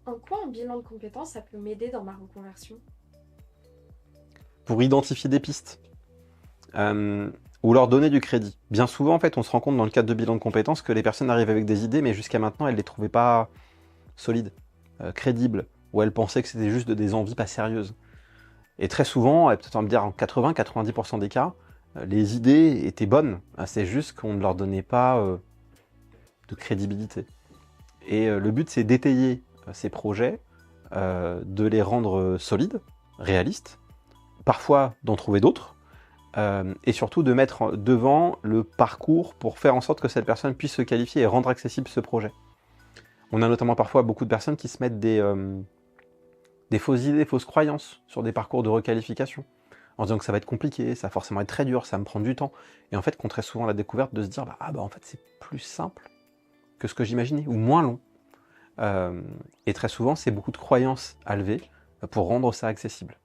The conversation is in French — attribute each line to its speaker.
Speaker 1: En quoi un bilan de compétences, ça peut m'aider dans ma reconversion?
Speaker 2: Pour identifier des pistes, euh, ou leur donner du crédit. Bien souvent, en fait, on se rend compte dans le cadre de bilan de compétences que les personnes arrivent avec des idées, mais jusqu'à maintenant, elles ne les trouvaient pas solides, crédibles, ou elles pensaient que c'était juste des envies pas sérieuses. Et très souvent, et peut-être on va me dire en 80-90% des cas, les idées étaient bonnes, c'est juste qu'on ne leur donnait pas de crédibilité. Et le but, c'est d'étayer ces projets, de les rendre solides, réalistes, parfois d'en trouver d'autres, et surtout de mettre devant le parcours pour faire en sorte que cette personne puisse se qualifier et rendre accessible ce projet. On a notamment parfois beaucoup de personnes qui se mettent des fausses idées, fausses croyances sur des parcours de requalification, en se disant que ça va être compliqué, ça va forcément être très dur, ça va me prendre du temps. Et en fait, qu'on très souvent la découverte de se dire, en fait c'est plus simple que ce que j'imaginais, ou moins long. Et très souvent, c'est beaucoup de croyances à lever pour rendre ça accessible.